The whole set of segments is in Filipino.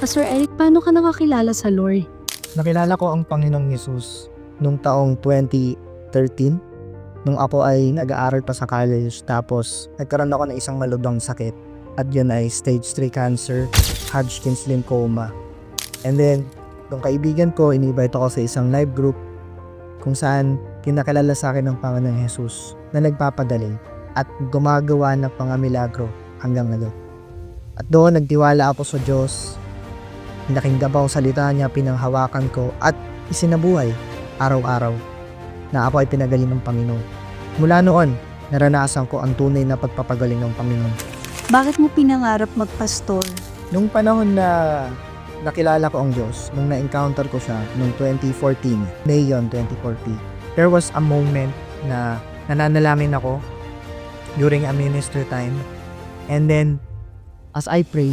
Pastor Eric, paano ka nakakilala sa Lord? Nakilala ko ang Panginoong Hesus nung taong 2013 nung ako ay nag-aaral pa sa college, tapos nagkaroon ako ng isang malubhang sakit at yun ay stage 3 cancer, Hodgkin's lymphoma. And then, yung kaibigan ko, inibite ako sa isang live group kung saan kinakilala sa akin ng Panginoong Hesus na nagpapagaling at gumagawa ng mga milagro hanggang ngayon. At doon nagtiwala ako sa Diyos, pinakinggan ko ang salita niya, pinanghawakan ko at isinabuhay araw-araw na ako ay pinagaling ng Panginoon. Mula noon, naranasan ko ang tunay na pagpapagaling ng Panginoon. Bakit mo pinangarap magpastor? Nung panahon na nakilala ko ang Diyos, nung na-encounter ko siya noong 2014, May yun, 2014, there was a moment na nananalangin ako during a ministry time. And then, as I pray,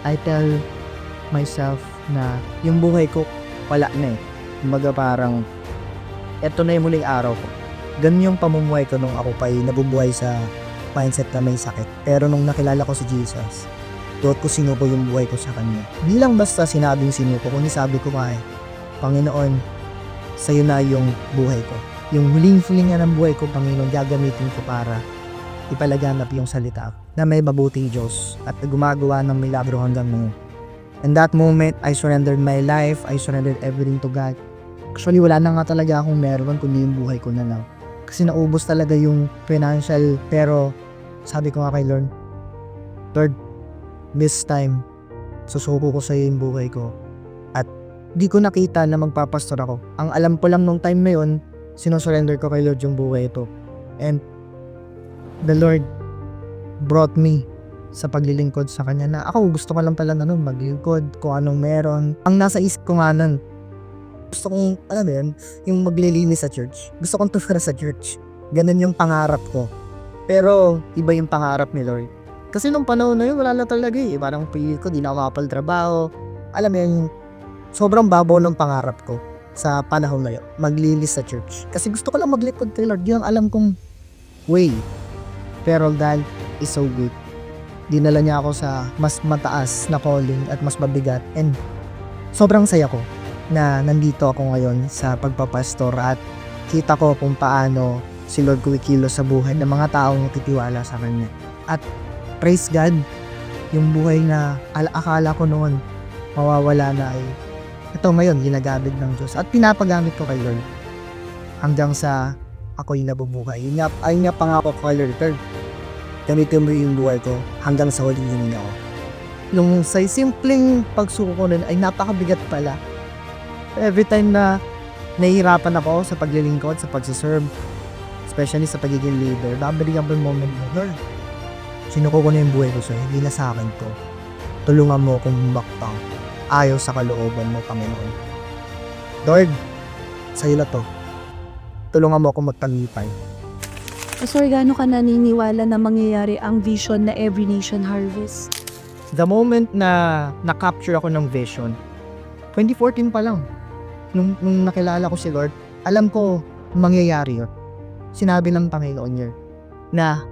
I tell myself na yung buhay ko wala na eh. Kumbaga parang eto na yung muling araw ko. Ganun yung pamumuhay ko nung ako pa ay nabubuhay sa mindset na may sakit. Pero nung nakilala ko si Jesus, doon ko sinuko yung buhay ko sa Kanya. Hindi lang basta sinabing sinuko, kundi sabi ko nga Panginoon, sa'yo na yung buhay ko. Yung huling-huling nga ng buhay ko, Panginoon, gagamitin ko para ipalaganap yung salita na may mabuting Diyos at gumagawa ng milagro hanggang ngayon. In that moment, I surrendered my life, I surrendered everything to God. Actually, wala na nga talaga akong meron kundi yung buhay ko na lang. Kasi naubos talaga yung financial, pero sabi ko nga kay Lord, this time, susuko ko sa iyo yung buhay ko. At di ko nakita na magpapastor ako. Ang alam ko lang nung time na yun, sinusurrender ko kay Lord yung buhay ito. And the Lord brought me sa paglilingkod sa Kanya na ako gusto ko lang pala na nun maglingkod kung anong meron. Ang nasa isip ko nga nun, gusto kong, alam mo yun, yung maglilinis sa church. Gusto kong tumira sa church. Ganun yung pangarap ko. Pero iba yung pangarap ni Lord. Kasi nung panahon na yun, wala na talaga eh. Parang pili ko, di na ako makapagtrabaho. Alam mo yun, sobrang babaw ng pangarap ko sa panahon na yun. Maglilis sa church. Kasi gusto ko lang maglingkod kay Lord. Yun ang alam kong way. Pero God is so good. Dinala niya ako sa mas mataas na calling at mas mabigat. And sobrang saya ko na nandito ako ngayon sa pagpapastor at kita ko kung paano si Lord kumikilos sa buhay ng mga taong titiwala sa Kanya. At praise God, yung buhay na akala ko noon mawawala na ay ito ngayon ginagamit ng Diyos at pinapagamit ko kay Lord hanggang sa ako'y nabubuhay. Ayun nga pangako ko kay Lord, gamitin mo yung buhay ko hanggang sa huling hininga ko. Nung sa simpleng pagsuko ko nun ay napakabigat pala. Every time na nahihirapan ako sa paglilingkod, sa pagsiserve, especially sa pagiging leader, nabalikan ko yung moment mo, Lord, sinuko ko na yung buhay ko sa'yo, hindi na sa akin to. Tulungan mo akong bumaktang ayaw sa kalooban mo, Panginoon. Lord, sa'yo na to. Tulungan mo akong magtagumpay. Pastor, gaano ka naniniwala na mangyayari ang vision na Every Nation Harvest? The moment na na-capture ako ng vision, 2014 pa lang, nung nakilala ko si Lord, alam ko mangyayari yun. Sinabi ng Panginoon niya na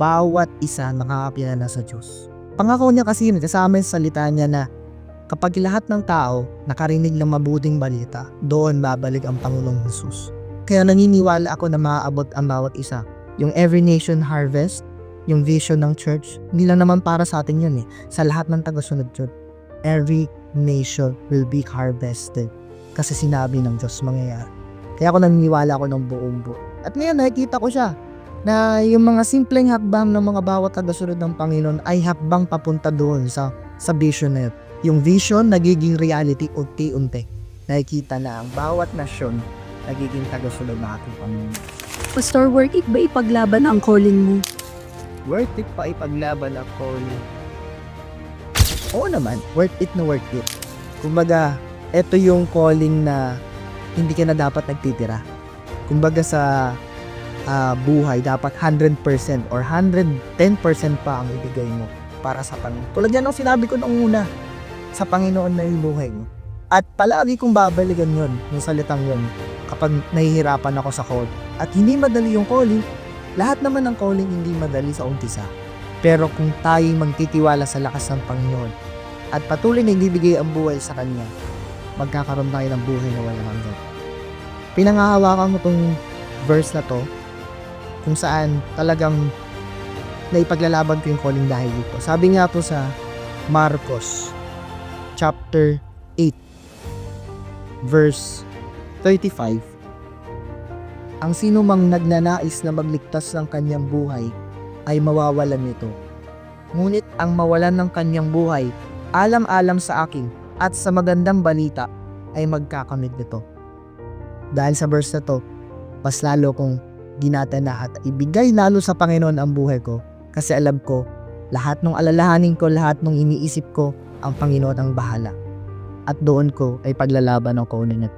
bawat isa nakakapilala sa Diyos. Pangako niya kasi yun, kasama sa salita niya na kapag lahat ng tao nakarinig ng mabuting balita, doon babalik ang Panginoong Hesus. Kaya naniniwala ako na maaabot ang bawat isa. Yung Every Nation Harvest, yung vision ng church, hindi lang naman para sa atin yun eh. Sa lahat ng tagasunod yun. Every nation will be harvested. Kasi sinabi ng Diyos mangyayari. Kaya ako naniniwala ako ng buong buo. At ngayon nakikita ko siya na yung mga simpleng hakbang ng mga bawat tagasunod ng Panginoon ay hakbang papunta doon sa vision na yun. Yung vision nagiging reality unti-unti. Nakikita na ang bawat nasyon nagiging tagasunod ng ating Panginoon. Pastor, worth it ba ipaglaban ang calling mo? Worth it pa ipaglaban ang calling? Oo naman, worth it na worth it. Kumbaga, ito yung calling na hindi ka na dapat nagtitira. Kumbaga sa buhay, dapat 100% or 110% pa ang ibigay mo para sa Panginoon. Tulad yan ang sinabi ko noong una, sa Panginoon na yung buhay mo. At palagi kong babalikan yun, yung salitang yun, kapag nahihirapan ako sa call. At hindi madali yung calling, lahat naman ng calling hindi madali sa umpisa. Pero kung tayo magtitiwala sa lakas ng Panginoon, at patuloy na ibibigay ang buhay sa Kanya, magkakaroon tayo ng buhay na walang hanggan. Pinangahawakan ko tong verse na to kung saan talagang naipaglalaban ko yung calling dahil dito. Sabi nga po sa Marcos chapter 8 verse 35, ang sino mang nagnanais na magligtas ng kanyang buhay ay mawawalan nito. Ngunit ang mawalan ng kanyang buhay, alam-alam sa akin at sa magandang balita ay magkakamit nito. Dahil sa verse na to, mas lalo kong ginatana at ibigay lalo sa Panginoon ang buhay ko kasi alam ko, lahat ng alalahanin ko, lahat ng iniisip ko, ang Panginoon ang bahala. At doon ko ay paglalaban ng kaunan.